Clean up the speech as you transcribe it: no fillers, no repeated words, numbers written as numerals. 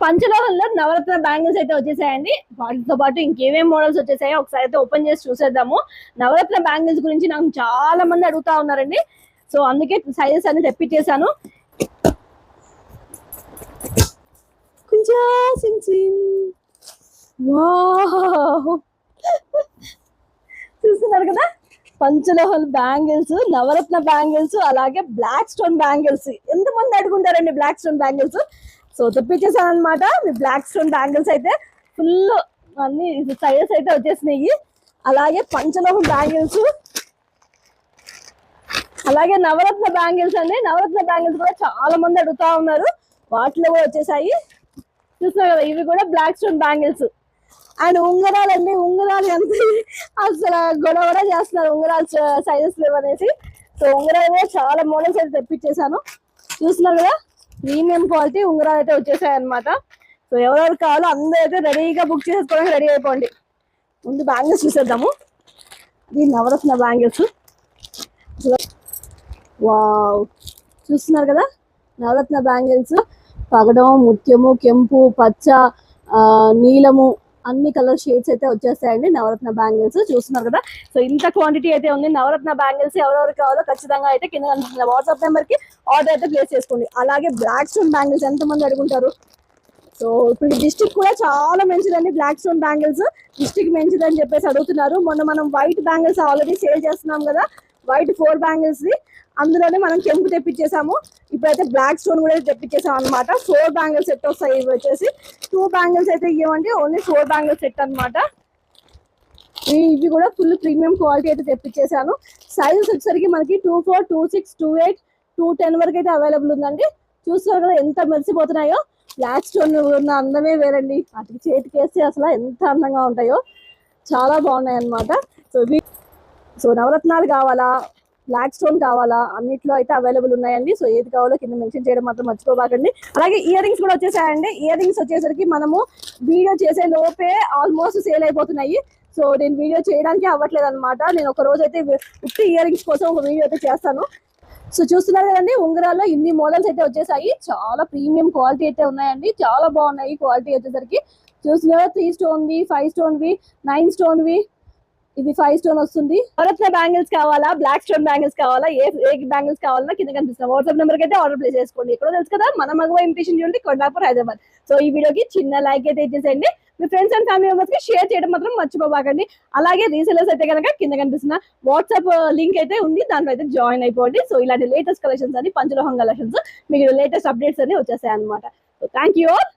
పంచలోహంలో నవరత్న bangles అయితే వచ్చేసాయండి. వాటితో పాటు ఇంకేమేం మోడల్స్ వచ్చేసాయో ఒకసారి అయితే ఓపెన్ చేసి చూసేద్దాము. నవరత్న బ్యాంగిల్స్ గురించి నాకు చాలా మంది అడుగుతా ఉన్నారండి. సో అందుకే సైజెస్ అన్ని తెప్పించేసాను. చూస్తున్నారు కదా, పంచలోహల్ బ్యాంగిల్స్, నవరత్న బ్యాంగిల్స్, అలాగే బ్లాక్ స్టోన్ బ్యాంగిల్స్. ఎంతమంది అడుగుంటారండి బ్లాక్ స్టోన్ బ్యాంగిల్స్? సో తెప్పించేసాను అనమాట. మీ బ్లాక్ స్టోన్ బ్యాంగిల్స్ అయితే ఫుల్ అన్ని సైజెస్ అయితే వచ్చేసినాయి. అలాగే పంచలోహం బ్యాంగిల్స్, అలాగే నవరత్న బ్యాంగిల్స్ అండి. నవరత్న బ్యాంగిల్స్ కూడా చాలా మంది అడుగుతా ఉన్నారు, వాటిలో కూడా వచ్చేసాయి. చూస్తున్నారు కదా, ఇవి కూడా బ్లాక్ స్టోన్ బ్యాంగిల్స్. అండ్ ఉంగరాలు అండి, ఉంగరాలు ఎంత అసలు గొడవ చేస్తున్నారు ఉంగరాలు సైజెస్ లేవనేసి. సో ఉంగరాలు కూడా చాలా మోడల్స్ అయితే తెప్పించేసాను. చూస్తున్నారు కదా, ప్రీమియం క్వాలిటీ ఉంగరాలు అయితే వచ్చేసాయి అనమాట. సో ఎవరెవరు కావాలో అందరూ అయితే రెడీగా బుక్ చేసుకోవడానికి రెడీ అయిపోండి. ముందు బ్యాంగిల్స్ చూసేద్దాము. ఇది నవరత్న బ్యాంగిల్స్. వావ్, చూస్తున్నారు కదా, నవరత్న బ్యాంగిల్స్. పగడం, ముత్యము, కెంపు, పచ్చ, నీలము అన్ని కలర్ షేడ్స్ అయితే వచ్చేస్తాయండి నవరత్న బ్యాంగిల్స్. చూస్తున్నారు కదా, సో ఇంత క్వాంటిటీ అయితే ఉంది నవరత్న బ్యాంగిల్స్. ఎవరెవరు కావాలో ఖచ్చితంగా అయితే కింద కనిపిస్తున్న వాట్సాప్ నెంబర్ కి ఆర్డర్ అయితే ప్లేస్ చేసుకోండి. అలాగే బ్లాక్ స్టోన్ బ్యాంగిల్స్ ఎంతమంది అడుగుంటారు? సో ఇప్పుడు డిస్ట్రిక్ట్ కూడా చాలా మంచిదండి. బ్లాక్ స్టోన్ బ్యాంగిల్స్ డిస్ట్రిక్ట్ మంచిదని చెప్పేసి అడుగుతున్నారు. మొన్న మనం వైట్ బ్యాంగిల్స్ ఆల్రెడీ సేల్ చేస్తున్నాం కదా, వైట్ 4 బ్యాంగిల్స్ ది. అందులోనే మనం కెంపు తెప్పించేసాము. ఇప్పుడైతే బ్లాక్ స్టోన్ కూడా తెప్పించేసాం అనమాట. 4 బ్యాంగిల్స్ సెట్ వస్తాయి. ఇవి వచ్చేసి 2 బ్యాంగిల్స్ అయితే ఇవ్వండి, ఓన్లీ 4 బ్యాంగిల్స్ సెట్ అనమాట. ఇవి కూడా ఫుల్ ప్రీమియం క్వాలిటీ అయితే తెప్పించేసాను. సైజెస్ వచ్చేసరికి మనకి 24, 26, 28, 210 వరకు అయితే అవైలబుల్ ఉందండి. చూస్తున్నారు కదా ఎంత మెరిసిపోతున్నాయో. బ్లాక్ స్టోన్ ఉన్న అందమే వేరండి. వాటికి చేతికి వేస్తే అసలు ఎంత అందంగా ఉంటాయో, చాలా బాగున్నాయి అనమాట. సో నవరత్నాలు కావాలా, బ్లాక్ స్టోన్ కావాలా, అన్నిట్లో అయితే అవైలబుల్ ఉన్నాయండి. సో ఏది కావాలో కింద మెన్షన్ చేయడం మాత్రం మర్చిపోబాకండి. అలాగే ఇయర్ రింగ్స్ కూడా వచ్చేసాయండి. ఇయర్ రింగ్స్ వచ్చేసరికి మనము వీడియో చేసే లోపే ఆల్మోస్ట్ సేల్ అయిపోతున్నాయి. సో నేను వీడియో చేయడానికి అవ్వట్లేదు అనమాట. నేను ఒక రోజు అయితే ఉత్తి ఇయర్ రింగ్స్ కోసం ఒక వీడియో అయితే చేస్తాను. సో చూస్తున్నారు కదండి, ఉంగరాల్లో ఇన్ని మోడల్స్ అయితే వచ్చేసాయి. చాలా ప్రీమియం క్వాలిటీ అయితే ఉన్నాయండి, చాలా బాగున్నాయి క్వాలిటీ వచ్చేసరికి. చూస్తున్నారు 3 స్టోన్వి, 5 స్టోన్వి, 9 స్టోన్వి, ఇది 5 స్టోన్ వస్తుంది. నవరత్న బ్యాంగిల్స్ కావాలా, బ్లాక్ స్టోన్ బ్యాంగిల్స్ కావాలా, ఏ బ్యాంగిల్స్ కావాలన్నా కింద కనిపిస్తున్నా వాట్సాప్ నెంబర్కి అయితే ఆర్డర్ ప్లేస్ చేసుకోండి. ఎక్కడో తెలుసు కదా, మన మగవా ఇంప్రెషన్ చూడండి, కొండాపూర్, హైదరాబాద్. సో ఈ వీడియోకి చిన్న లైక్ అయితే ఇచ్చేసేయండి. మీ ఫ్రెండ్స్ అండ్ ఫ్యామిలీ మెంబర్స్ కి షేర్ చేయడం మాత్రం మర్చిపోబాకండి. అలాగే రీసెలర్స్ అయితే కనుక కింద కనిపిస్తున్న వాట్సాప్ లింక్ అయితే ఉంది, దాంట్లో అయితే జాయిన్ అయిపోండి. సో ఇలాంటి లేటెస్ట్ కలెక్షన్స్ అని, పంచలోహం కలెక్షన్స్, మీకు లేటెస్ట్ అప్డేట్స్ అన్ని వచ్చేసాయి అనమాట. So thank you all.